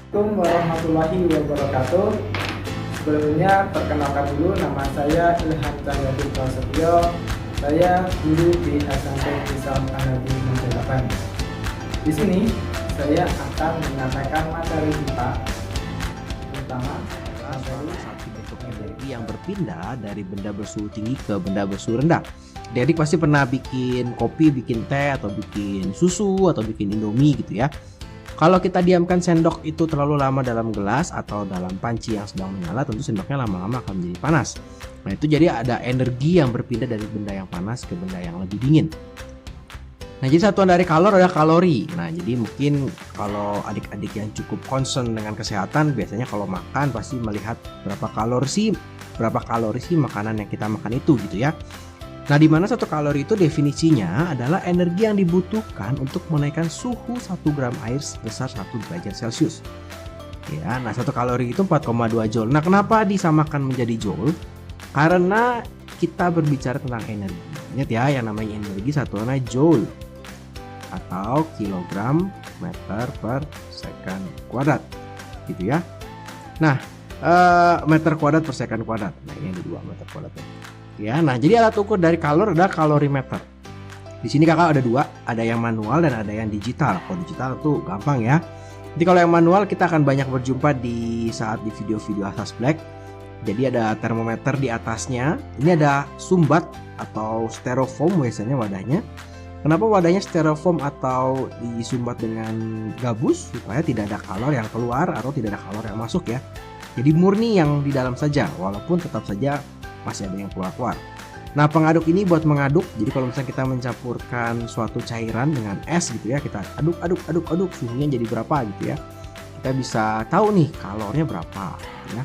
Assalamualaikum warahmatullahi wabarakatuh. Sebelumnya perkenalkan dulu, nama saya Ilham Cahyadi Prasetyo. Saya guru di SMP Islam Hanafi Menjelapan. Di sini saya akan menyampaikan materi IPA, terutama salah satu bentuk energi yang berpindah dari benda bersuhu tinggi ke benda bersuhu rendah. Jadi pasti pernah bikin kopi, bikin teh, atau bikin susu, atau bikin indomie gitu ya. Kalau kita diamkan sendok itu terlalu lama dalam gelas atau dalam panci yang sedang menyala, tentu sendoknya lama-lama akan menjadi panas. Nah itu jadi ada energi yang berpindah dari benda yang panas ke benda yang lebih dingin. Nah jadi satuan dari kalor adalah kalori. Nah jadi mungkin kalau adik-adik yang cukup concern dengan kesehatan, biasanya kalau makan pasti melihat berapa kalori sih makanan yang kita makan itu gitu ya. Nah, di mana 1 kalori itu definisinya adalah energi yang dibutuhkan untuk menaikkan suhu 1 gram air sebesar 1 derajat Celcius. Ya, nah 1 kalori itu 4,2 joule. Nah, kenapa disamakan menjadi joule? Karena kita berbicara tentang energi. Ingat ya, yang namanya energi satuannya joule atau kilogram meter per second kuadrat. Gitu ya. Nah, meter kuadrat per second kuadrat. Nah, ini ada 2 meter kuadratnya. Ya, nah jadi alat ukur dari kalor adalah kalorimeter. Di sini kakak ada 2, ada yang manual dan ada yang digital. Kalau digital tuh gampang ya. Jadi kalau yang manual kita akan banyak berjumpa di video-video Atlas Black. Jadi ada termometer di atasnya. Ini ada sumbat atau styrofoam biasanya wadahnya. Kenapa wadahnya styrofoam atau disumbat dengan gabus? Supaya tidak ada kalor yang keluar atau tidak ada kalor yang masuk ya. Jadi murni yang di dalam saja, walaupun tetap saja masih ada yang keluar. Nah pengaduk ini buat mengaduk. Jadi kalau misalnya kita mencampurkan suatu cairan dengan es gitu ya, kita aduk suhunya jadi berapa gitu ya, kita bisa tahu nih kalornya berapa gitu ya.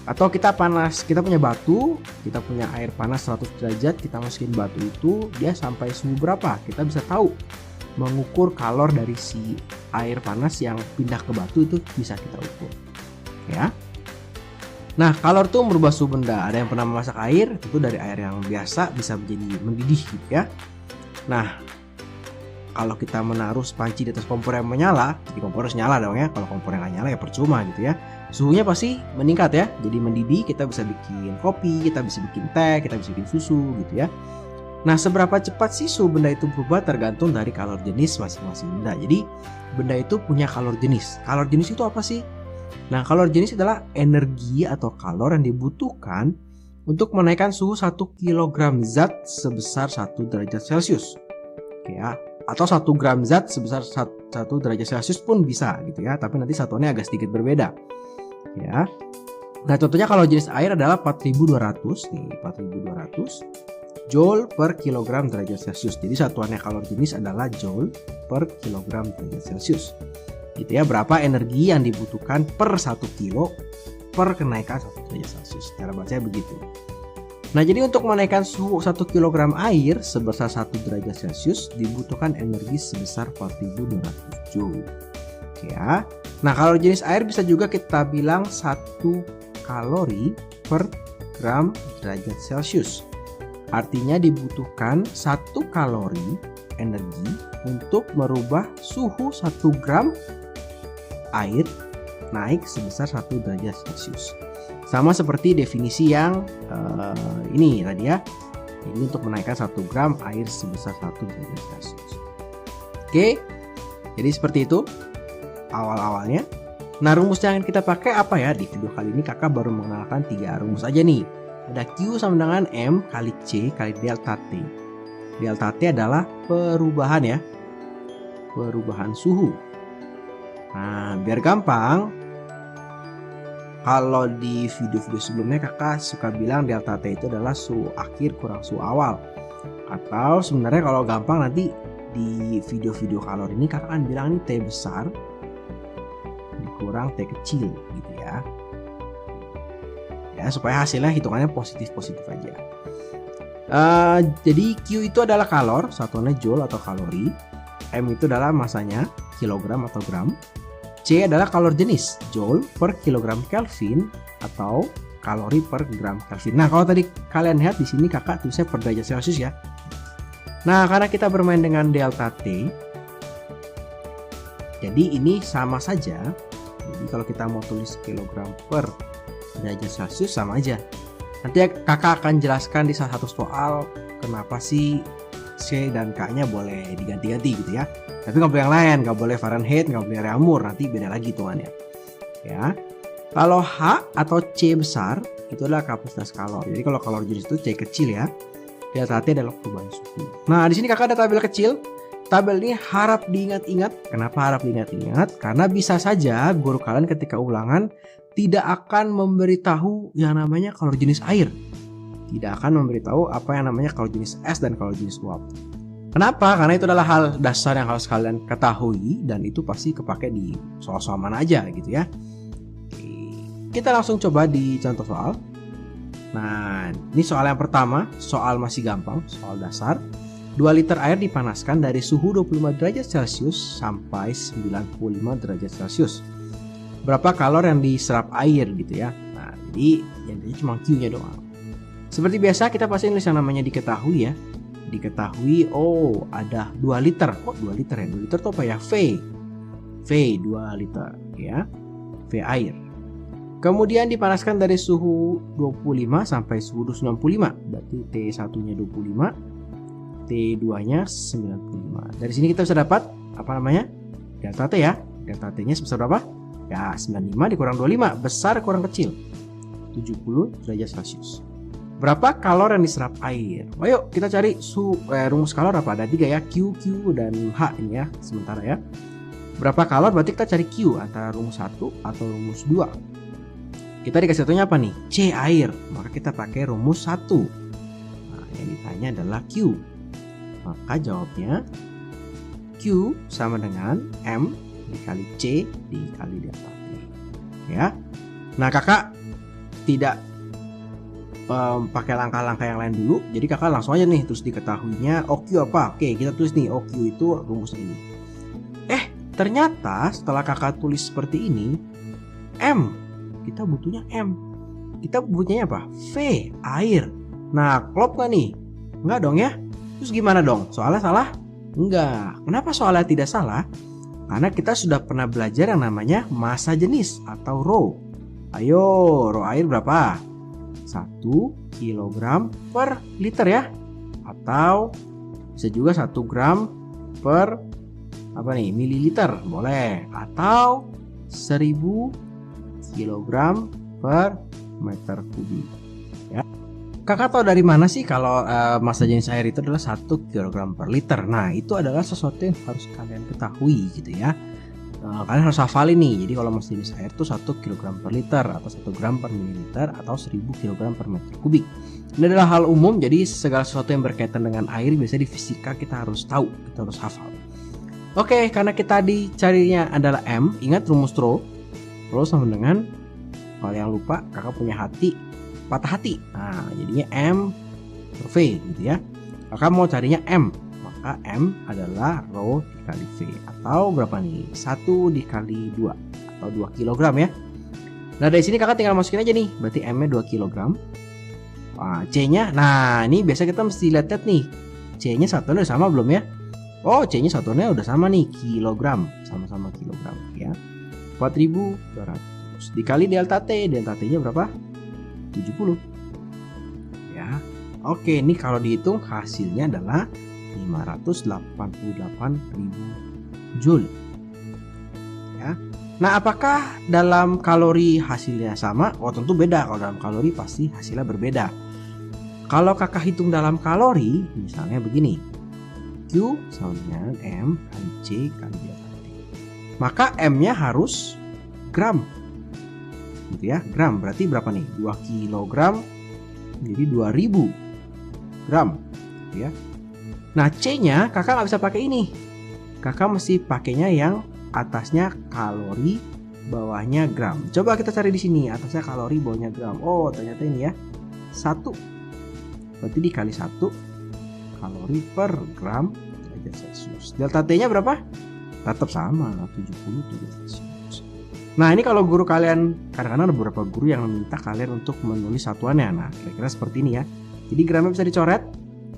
Atau kita punya batu, kita punya air panas 100 derajat, kita masukin batu itu, dia sampai suhu berapa, kita bisa tahu. Mengukur kalor dari si air panas yang pindah ke batu itu bisa kita ukur ya. Nah, kalor itu merubah suhu benda. Ada yang pernah memasak air, itu dari air yang biasa bisa menjadi mendidih gitu ya. Nah, kalau kita menaruh panci di atas kompor yang menyala, jadi kompor harus nyala dong ya. Kalau kompor yang nggak nyala ya percuma gitu ya. Suhunya pasti meningkat ya. Jadi mendidih, kita bisa bikin kopi, kita bisa bikin teh, kita bisa bikin susu gitu ya. Nah, seberapa cepat sih suhu benda itu berubah tergantung dari kalor jenis masing-masing benda. Jadi, benda itu punya kalor jenis. Kalor jenis itu apa sih? Nah, kalor jenis adalah energi atau kalor yang dibutuhkan untuk menaikkan suhu 1 kg zat sebesar 1 derajat Celcius. Ya, atau 1 gram zat sebesar 1 derajat Celcius pun bisa gitu ya, tapi nanti satuannya agak sedikit berbeda. Ya. Nah, contohnya kalau jenis air adalah 4200 nih, 4200 joule per kilogram derajat Celcius. Jadi satuannya kalor jenis adalah joule per kilogram derajat Celcius. Gitu ya, berapa energi yang dibutuhkan per 1 kilo per kenaikan 1 derajat Celcius. Cara bacanya begitu. Nah, jadi untuk menaikkan suhu 1 kg air sebesar 1 derajat Celcius dibutuhkan energi sebesar 4200 joule. Ya. Nah, kalau jenis air bisa juga kita bilang 1 kalori per gram derajat Celcius. Artinya dibutuhkan 1 kalori energi untuk merubah suhu 1 gram air naik sebesar 1 derajat Celcius. Sama seperti definisi yang ini tadi ya. Ini untuk menaikkan 1 gram air sebesar 1 derajat Celcius. Oke, jadi seperti itu awal-awalnya. Nah, rumus yang kita pakai apa ya? Di video kali ini kakak baru mengenalkan 3 rumus aja nih. Ada Q sama dengan M kali C kali delta T. Delta T adalah perubahan ya, perubahan suhu. Nah, biar gampang, kalau di video-video sebelumnya kakak suka bilang delta T itu adalah suhu akhir kurang suhu awal. Atau sebenarnya kalau gampang nanti di video-video kalor ini kakak akan bilang ini T besar dikurang T kecil gitu ya. Ya, supaya hasilnya hitungannya positif-positif aja. Jadi Q itu adalah kalor, satuannya joule atau kalori. M itu adalah masanya, kilogram atau gram. C adalah kalor jenis, joule per kilogram Kelvin atau kalori per gram Kelvin. Nah, kalau tadi kalian lihat di sini kakak tulisnya per derajat Celcius ya. Nah, karena kita bermain dengan delta T, jadi ini sama saja Jadi kalau kita mau tulis kilogram per derajat Celcius sama aja. Nanti kakak akan jelaskan di salah satu soal kenapa sih C dan K-nya boleh diganti-ganti gitu ya. Tapi nggak boleh yang lain, nggak boleh Fahrenheit, nggak boleh reaumur, nanti beda lagi hitungannya. Ya. Kalau H atau C besar itu adalah kapasitas kalor. Jadi kalau kalor jenis itu C kecil ya. Delta T adalah perubahan suhu. Nah di sini kakak ada tabel kecil. Tabel ini harap diingat-ingat. Kenapa harap diingat-ingat? Karena bisa saja guru kalian ketika ulangan tidak akan memberitahu yang namanya kalor jenis air. Tidak akan memberitahu apa yang namanya kalor jenis es dan kalor jenis uap. Kenapa? Karena itu adalah hal dasar yang harus kalian ketahui dan itu pasti kepake di soal-soal mana aja gitu ya. Oke, kita langsung coba di contoh soal. Nah, ini soal yang pertama, soal masih gampang, soal dasar. 2 liter air dipanaskan dari suhu 25 derajat Celcius sampai 95 derajat Celcius. Berapa kalor yang diserap air gitu ya. Nah, jadi yang tadi cuma Q-nya doang. Seperti biasa kita pasti nulis yang namanya diketahui ya. Diketahui, oh ada 2 liter. Oh 2 liter ya, 2 liter itu apa ya? V 2 liter ya. V air. Kemudian dipanaskan dari suhu 25 sampai suhu 95. Berarti T1 nya 25, T2 nya 95. Dari sini kita bisa dapat apa namanya? Delta T ya. Delta T nya sebesar berapa? Ya 95 dikurang 25, besar kurang kecil 70 derajat Celcius. Berapa kalor yang diserap air? Ayo kita cari rumus kalor apa? Ada 3 ya, Q, dan H ini ya sementara ya. Berapa kalor berarti kita cari Q antara rumus 1 atau rumus 2. Kita dikasih satunya apa nih? C air, maka kita pakai rumus 1. Nah yang ditanya adalah Q. Maka jawabnya Q sama dengan M dikali C dikali delta T ya. Nah kakak tidak pakai langkah-langkah yang lain dulu, jadi kakak langsung aja nih terus diketahuinya OQ apa. Oke kita tulis nih OQ itu rumus ini. Ternyata setelah kakak tulis seperti ini M, kita butuhnya M, kita butuhnya apa? V air. Nah klop gak nih? Enggak dong ya. Terus gimana dong? Soalnya salah? Enggak. Kenapa soalnya tidak salah? Karena kita sudah pernah belajar yang namanya massa jenis atau rho. Ayo, rho air berapa? 1 kg per liter ya. Atau bisa juga 1 gram per mililiter, boleh. Atau 1000 kg per meter kubik. Ya. Kakak tahu dari mana sih kalau massa jenis air itu adalah 1 kg per liter? Nah itu adalah sesuatu yang harus kalian ketahui gitu ya. Kalian harus hafalin nih. Jadi kalau massa jenis air itu 1 kg per liter atau 1 gram per mililiter atau 1000 kg per meter kubik. Ini adalah hal umum, jadi segala sesuatu yang berkaitan dengan air biasanya di fisika kita harus tahu, kita harus hafal. Oke, karena kita dicarinya adalah M, ingat rumus rho. Rho sama dengan, kalau yang lupa kakak punya hati, patah hati. Nah jadinya M per V gitu ya. Kakak mau carinya M, maka M adalah rho dikali V. Atau berapa nih? 1 dikali 2 atau 2 kg ya. Nah dari sini kakak tinggal masukin aja nih. Berarti M nya 2 kg. Nah, C nya, nah ini biasa kita mesti lihat nih. C nya satuannya udah sama belum ya? Oh C nya satuannya udah sama nih, kilogram. Sama-sama kilogram ya. 4200 dikali delta T. Delta T nya berapa? 70 ya. Oke, ini kalau dihitung hasilnya adalah 588.000 Joule ya. Nah apakah dalam kalori hasilnya sama? Oh tentu beda. Kalau dalam kalori pasti hasilnya berbeda. Kalau kakak hitung dalam kalori misalnya begini, Q sama dengan M kali C kali delta T, maka M nya harus gram gitu ya. Gram berarti berapa nih? 2 kg jadi 2000 gram gitu ya. Nah C nya kakak nggak bisa pakai ini. Kakak mesti pakainya yang atasnya kalori, bawahnya gram. Coba kita cari di sini, atasnya kalori, bawahnya gram. Oh ternyata ini ya 1, berarti dikali 1 kalori per gram derajat Celcius. Delta T nya berapa? Tetap sama 70 derajat Celcius. Nah ini kalau guru kalian, kadang-kadang ada beberapa guru yang meminta kalian untuk menulis satuannya. Nah kira-kira seperti ini ya. Jadi gramnya bisa dicoret,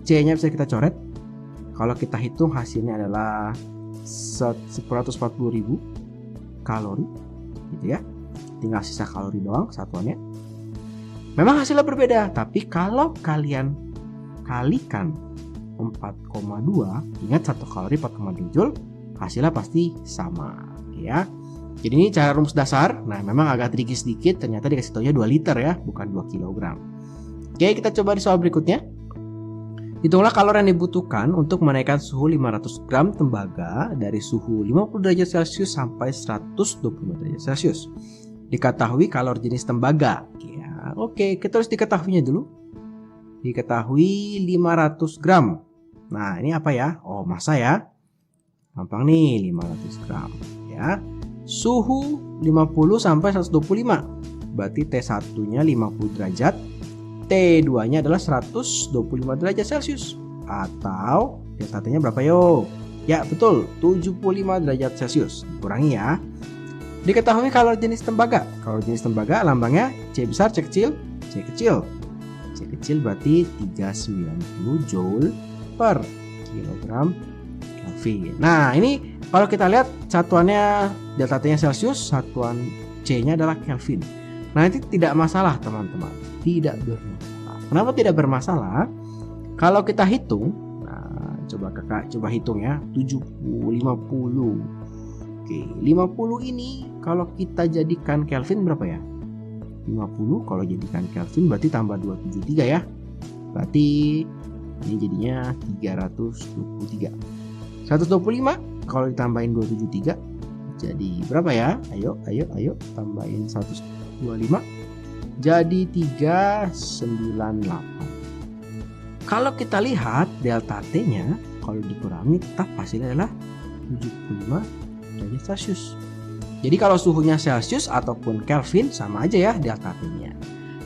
C nya bisa kita coret. Kalau kita hitung hasilnya adalah 140.000 kalori gitu ya. Tinggal sisa kalori doang satuannya. Memang hasilnya berbeda, tapi kalau kalian kalikan 4,2, ingat 1 kalori 4,2 joule, hasilnya pasti sama ya. Jadi ini cara rumus dasar. Nah, memang agak tricky sedikit, ternyata dikasih taunya 2 liter ya, bukan 2 kg. Oke, kita coba di soal berikutnya. Hitunglah kalori yang dibutuhkan untuk menaikkan suhu 500 gram tembaga dari suhu 50 derajat Celcius sampai 125 derajat Celcius. Diketahui kalori jenis tembaga. Ya, oke, kita harus diketahuinya dulu. Diketahui 500 gram. Nah, ini apa ya? Oh, massa ya. Gampang nih, 500 gram ya. Suhu 50 sampai 125. Berarti T1-nya 50 derajat. T2-nya adalah 125 derajat Celcius. Atau T1-nya berapa yo? Ya, betul, 75 derajat Celcius. Kurangi ya. Diketahui kalori jenis tembaga. Kalori jenis tembaga lambangnya C besar, C kecil, C kecil. C kecil berarti 390 joule per kilogram Kelvin. Nah, ini kalau kita lihat satuannya delta T-nya Celcius, satuan C-nya adalah Kelvin. Nah, itu tidak masalah teman-teman. Tidak bermasalah. Kenapa tidak bermasalah? Kalau kita hitung, nah, coba kakak coba hitung ya, 70, 50. Oke, 50 ini kalau kita jadikan Kelvin berapa ya? 50 kalau jadikan Kelvin berarti tambah 273 ya. Berarti ini jadinya 323. 125 kalau ditambahin 273 jadi berapa ya? Ayo tambahin 125 jadi 398. Kalau kita lihat delta T-nya kalau dikurangi tetap hasilnya adalah 75 derajat Celcius. Jadi kalau suhunya Celcius ataupun Kelvin sama aja ya delta T-nya.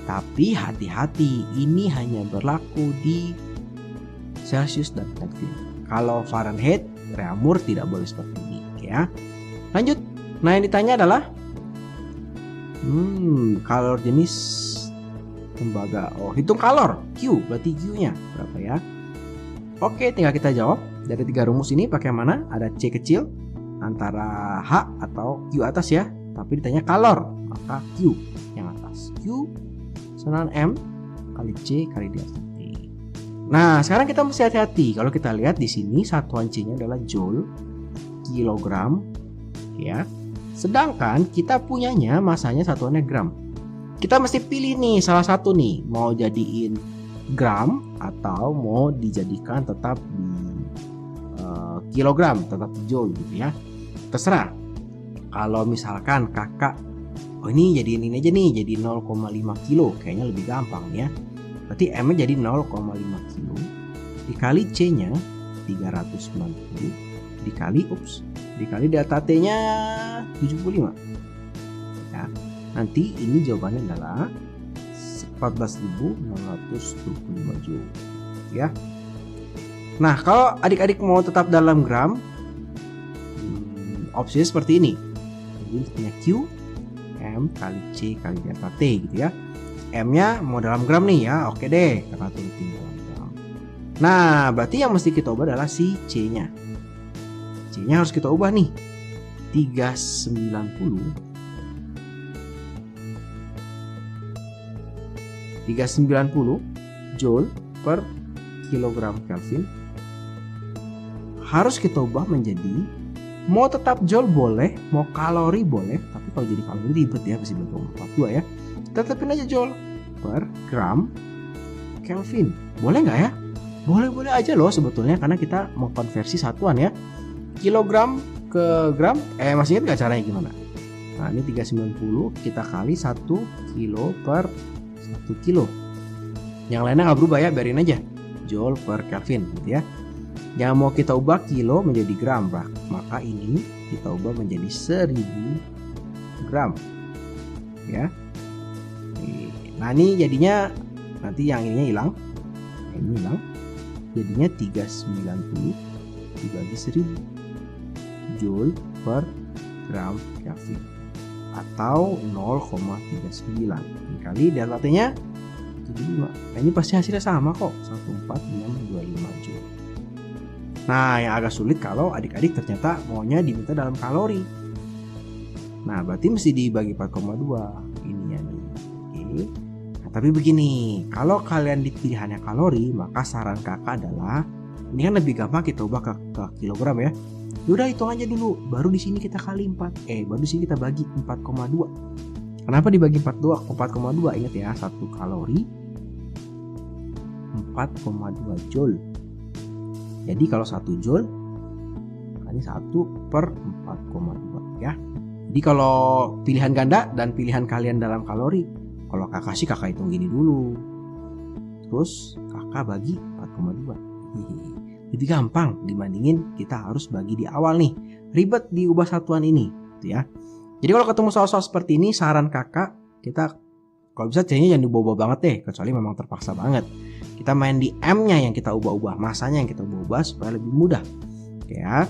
Tapi hati-hati, ini hanya berlaku di Celcius dan Kelvin. Kalau Fahrenheit, Reaumur tidak boleh seperti ini ya. Lanjut. Nah, yang ditanya adalah kalor jenis tembaga. Oh, hitung kalor. Q, berarti Q-nya berapa ya? Oke, tinggal kita jawab. Dari 3 rumus ini pakai mana? Ada C kecil antara H atau Q atas ya. Tapi ditanya kalor, maka Q yang atas. Q sama M kali C kali delta T. Nah, sekarang kita mesti hati-hati. Kalau kita lihat di sini satuan C-nya adalah joule, kilogram, ya. Sedangkan kita punyanya masanya satuannya gram. Kita mesti pilih nih salah satu nih, mau jadiin gram atau mau dijadikan tetap di kilogram, tetap di joule gitu ya. Terserah. Kalau misalkan kakak, oh ini jadiin ini aja nih, jadi 0,5 kilo, kayaknya lebih gampang ya. Berarti M-nya jadi 0,5 kilo dikali C-nya 390 dikali delta T-nya 75 ya. Nanti ini jawabannya adalah 14.625 joule ya. Nah, kalau adik-adik mau tetap dalam gram, opsinya seperti ini. Jadi punya Q M kali C kali delta T gitu ya. M-nya mau dalam gram nih ya. Oke deh, kakak turutin dalam gram. Nah, berarti yang mesti kita ubah adalah si C-nya. C-nya harus kita ubah nih. 390 joule per kilogram Kelvin harus kita ubah menjadi, mau tetap joule boleh, mau kalori boleh, tapi kalau jadi kalori ribet ya, mesti berkali 42 ya. Tetapin aja joule per gram Kelvin. Boleh nggak ya? Boleh-boleh aja loh sebetulnya, karena kita mau konversi satuan ya. Kilogram ke gram, masih ingat nggak caranya gimana? Nah, ini 390 kita kali 1 kilo per 1 kilo. Yang lainnya nggak berubah ya, biarin aja. Joule per Kelvin gitu ya. Yang mau kita ubah kilo menjadi gram, maka ini kita ubah menjadi 1000 gram ya. Nah, ini jadinya nanti yang ininya hilang, ini hilang, jadinya 390 dibagi 1000 joule per gram Kelvin atau 0,39 dikali delta T-nya 75. Nah, ini pasti hasilnya sama kok, 14625 joule. Nah, yang agak sulit kalau adik-adik ternyata maunya diminta dalam kalori. Nah, berarti mesti dibagi 4,2 ininya nih. Oke. Nah, tapi begini, kalau kalian di pilihannya kalori, maka saran kakak adalah ini kan lebih gampang kita ubah ke kilogram ya. Yaudah hitung aja dulu, baru di sini kita kali 4. Baru di sini kita bagi 4,2. Kenapa dibagi 4,2? Ingat ya, 1 kalori 4,2 joule. Jadi kalau 1 joule kali 1 per 4,2 ya. Jadi kalau pilihan ganda dan pilihan kalian dalam kalori, kalau kakak sih kakak hitung gini dulu. Terus kakak bagi 4,2. Lebih gampang dibandingin kita harus bagi di awal nih. Ribet diubah satuan ini, gitu ya. Jadi kalau ketemu soal-soal seperti ini, saran kakak kita kalau bisa C-nya jangan dibawa-bawa banget deh, kecuali memang terpaksa banget. Kita main di M-nya yang kita ubah-ubah, masanya yang kita ubah-ubah supaya lebih mudah. Oke ya.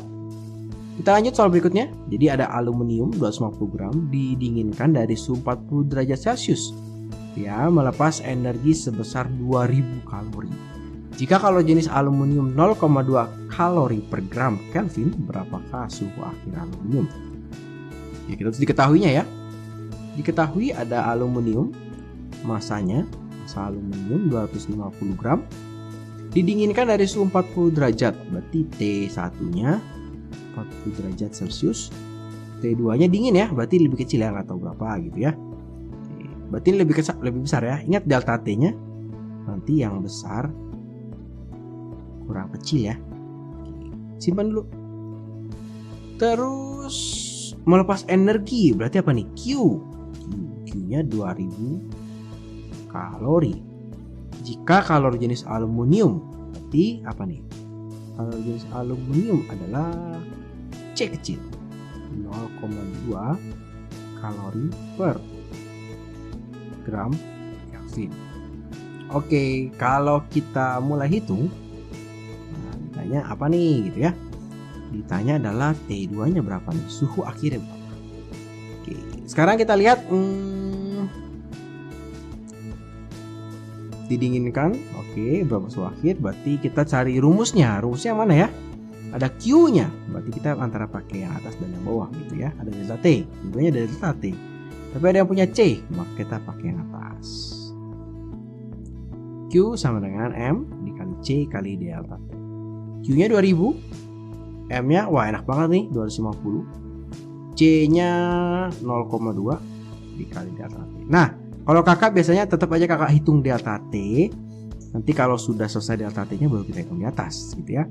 Kita lanjut soal berikutnya. Jadi ada aluminium 250 gram didinginkan dari suhu 40 derajat Celcius. Ya, melepas energi sebesar 2000 kalori. Jika kalau jenis aluminium 0,2 kalori per gram Kelvin, berapakah suhu akhir aluminium? Ya, kita harus diketahuinya ya. Diketahui ada aluminium, masa aluminium 250 gram didinginkan dari suhu 40 derajat. Berarti T1-nya 40 derajat Celcius. T2-nya dingin ya, berarti lebih kecil ya, nggak tahu berapa gitu ya. Berarti lebih besar ya. Ingat delta T-nya nanti yang besar kurang kecil ya. Simpan dulu. Terus melepas energi berarti apa nih? Q-nya 2000 kalori. Jika kalori jenis aluminium berarti apa nih? Kalori jenis aluminium adalah C kecil, 0,2 kalori per gram Kelvin. Oke, kalau kita mulai hitung, ditanya apa nih gitu ya? Ditanya adalah T2-nya berapa nih? Suhu akhirnya berapa? Oke, sekarang kita lihat didinginkan. Oke, berapa suhu akhir? Berarti kita cari rumusnya. Rumusnya mana ya? Ada Q-nya. Berarti kita antara pakai yang atas dan yang bawah gitu ya. Ada delta T. Tentunya ada delta T. Tapi ada yang punya C, maka kita pakai yang atas. Q sama dengan M dikali C kali delta T. Q-nya 2000, M-nya wah enak banget nih 250, C-nya 0,2 dikali delta T. Nah, kalau kakak biasanya tetap aja kakak hitung delta T. Nanti kalau sudah selesai delta T-nya baru kita hitung di atas gitu ya.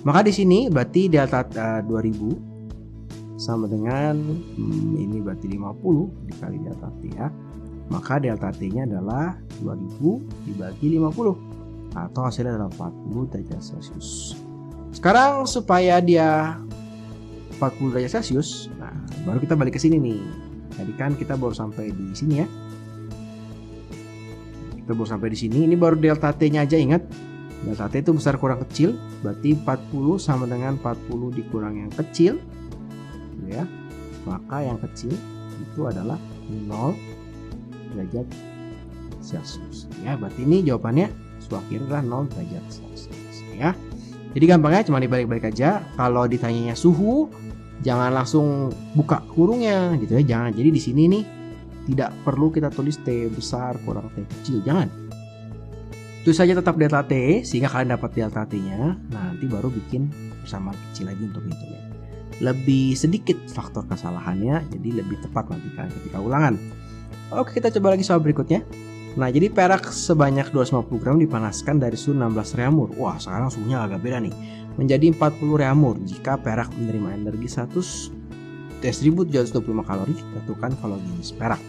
Maka di sini berarti delta 2000 sama dengan ini berarti 50 dikali delta T ya. Maka delta T-nya adalah 2000 dibagi 50 atau hasilnya adalah 40 derajat Celcius. Sekarang supaya dia 40 derajat Celcius, nah baru kita balik ke sini nih. Tadi kan kita baru sampai di sini ya. Kita baru sampai di sini. Ini baru delta T-nya aja, ingat. Delta T itu besar kurang kecil, berarti 40 sama dengan 40 dikurang yang kecil. Ya. Maka yang kecil itu adalah 0 derajat Celcius. Ya, berarti ini jawabannya suhu akhir adalah 0 derajat Celcius ya. Jadi gampangnya cuma dibalik-balik aja. Kalau ditanyanya suhu, jangan langsung buka kurungnya gitu ya. Jangan. Jadi di sini nih tidak perlu kita tulis T besar kurang T kecil, jangan. Tulis saja tetap delta T sehingga kalian dapat delta T-nya. Nah, nanti baru bikin persamaan kecil lagi untuk hitungnya. Lebih sedikit faktor kesalahannya, jadi lebih tepat nanti kalian ketika ulangan. Oke, kita coba lagi soal berikutnya. Nah, jadi perak sebanyak 250 gram dipanaskan dari suhu 16 reaumur. Wah, sekarang suhunya agak beda nih. Menjadi 40 reaumur jika perak menerima energi 1725 kalori. Tentukan kalau jenis perak.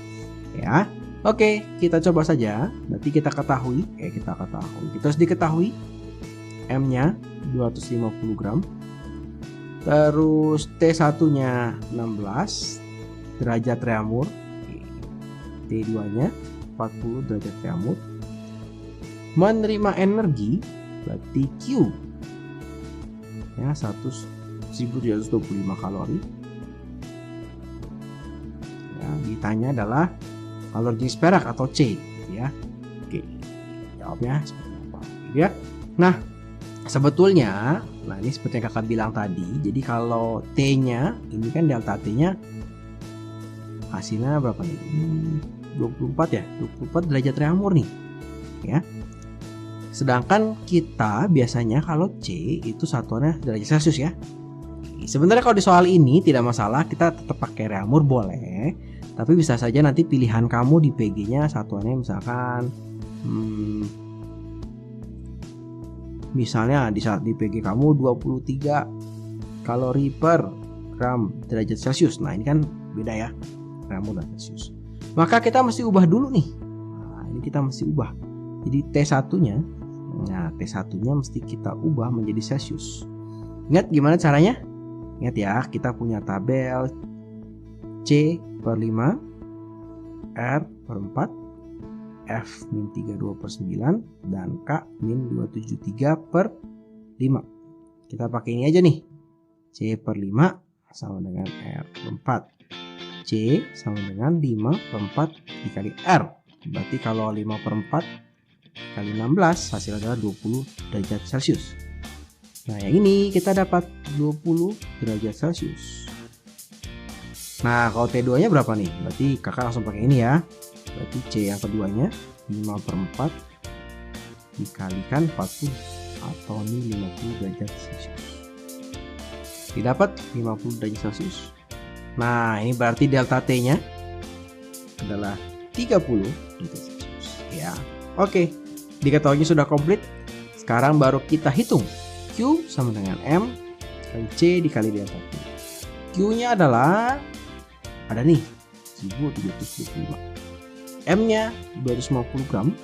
Ya. Oke, kita coba saja. Berarti kita ketahui. Kita harus diketahui M-nya 250 gram. Terus T1-nya 16 derajat reaumur. T2-nya 40 derajat reaumur. Menerima energi berarti Q ya 1725 kalori. Ya, ditanya adalah kalori jenis perak atau C gitu ya. Oke. Jawabnya seperti apa gitu ya. Nah, sebetulnya ini seperti yang kakak bilang tadi. Jadi kalau T-nya ini kan delta T-nya hasilnya berapa nih? 24 ya, 24 derajat reaumur nih ya. Sedangkan kita biasanya kalau C itu satuannya derajat Celcius ya. Sebenarnya kalau di soal ini tidak masalah, kita tetap pakai reaumur boleh, tapi bisa saja nanti pilihan kamu di PG-nya satuannya misalnya di PG kamu 23 kalori per gram derajat Celcius. Nah ini kan beda ya, reaumur dan Celcius. Maka kita mesti ubah dulu nih. Nah ini kita mesti ubah. Jadi T1-nya, mesti kita ubah menjadi Celcius. Ingat gimana caranya? Ingat ya, kita punya tabel C per 5, R per 4, F min 32 per 9, dan K min 273 per 5. Kita pakai ini aja nih. C per 5 sama dengan R per 4. C sama dengan 5 per 4 dikali R. Berarti kalau 5 per 4 kali 16 hasilnya adalah 20 derajat Celcius. Nah yang ini kita dapat 20 derajat Celcius. Nah kalau T2 nya berapa nih? Berarti kakak langsung pakai ini ya. Berarti C yang keduanya 5 per 4 dikalikan 40 atau ini 50 derajat Celcius. Didapat 50 derajat Celcius. Nah ini berarti delta T nya adalah 30 derajat Celcius ya. Oke, diketahui sudah komplit. Sekarang baru kita hitung. Q sama dengan M kali C dikali delta T. Q nya adalah ada nih 1725. M nya 250 gram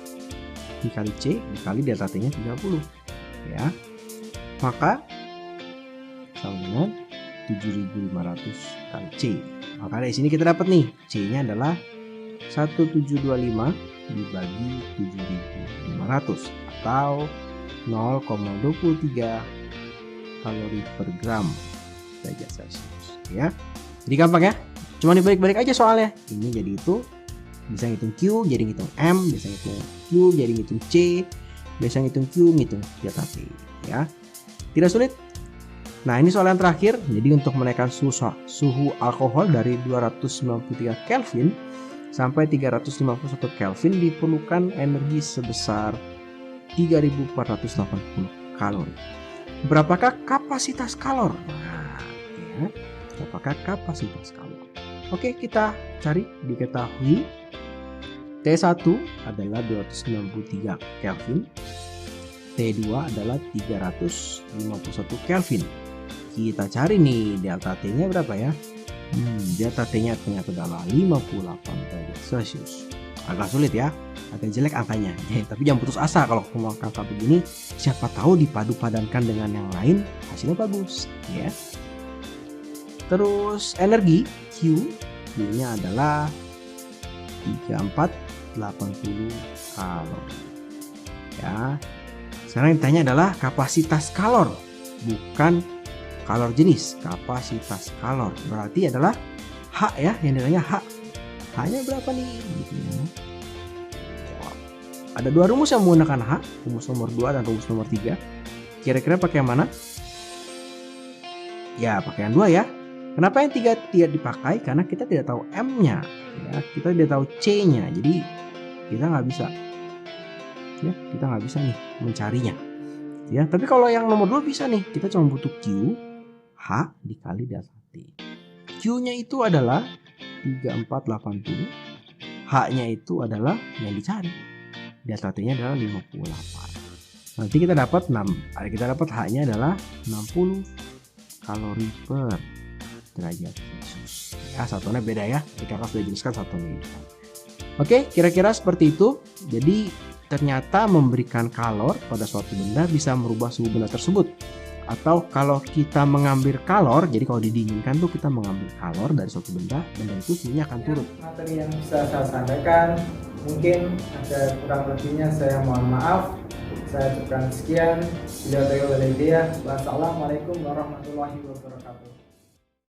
dikali C dikali delta T nya 30 ya. Maka sama dengan 7500 kali C. Maka dari sini kita dapat nih C nya adalah 1725 dibagi 7500 atau 0,23 kalori per gram derajat Celcius ya. Jadi gampang ya, cuma dibalik-balik aja soalnya. Ini jadi itu, bisa ngitung Q jadi ngitung M, bisa ngitung Q jadi ngitung C, bisa ngitung Q ngitung delta T ya. Tidak sulit. Nah ini soal yang terakhir. Jadi untuk menaikkan suhu alkohol dari 293 Kelvin sampai 351 Kelvin diperlukan energi sebesar 3480 kalori. Berapakah kapasitas kalor? Nah, ya. Berapakah kapasitas kalor? Oke, kita cari. Diketahui T1 adalah 293 Kelvin, T2 adalah 351 Kelvin. Kita cari nih delta T-nya berapa ya? Delta T-nya ternyata adalah 58 derajat Celcius. Agak sulit ya, agak jelek angkanya. Tapi jangan putus asa kalau mau angka begini. Siapa tahu dipadu padankan dengan yang lain hasilnya bagus ya. Terus energi Q-nya adalah 3480 kalori. Ya. Sekarang yang ditanya adalah kapasitas kalor, bukan kalor jenis, kapasitas kalor. Berarti adalah H ya, yang ditanya H. H-nya berapa nih? Gitu ya. Ada dua rumus yang menggunakan H, rumus nomor 2 dan rumus nomor 3. Kira-kira pakai yang mana? Ya, pakai yang 2 ya. Kenapa yang 3 tidak dipakai? Karena kita tidak tahu M-nya, ya. Kita tidak tahu C-nya. Jadi kita nggak bisa, ya, kita nggak bisa nih mencarinya. Ya, tapi kalau yang nomor 2 bisa nih. Kita cuma butuh Q H dikali delta T. Q-nya itu adalah 3480. H-nya itu adalah yang dicari. Delta T-nya adalah 58. Nanti kita dapat 6. Kita dapat H-nya adalah 60 kalori per derajat Celcius. Ya, satuannya beda ya. Kakak sudah jelaskan satuannya. Oke, kira-kira seperti itu. Jadi ternyata memberikan kalor pada suatu benda bisa merubah suhu benda tersebut. Atau kalau kita mengambil kalor, jadi kalau didinginkan tuh kita mengambil kalor dari suatu benda itu suhunya akan turun. Materi yang bisa saya sampaikan, mungkin ada kurang lebihnya saya mohon maaf. Saya ucapkan sekian. Wassalamualaikum warahmatullahi wabarakatuh.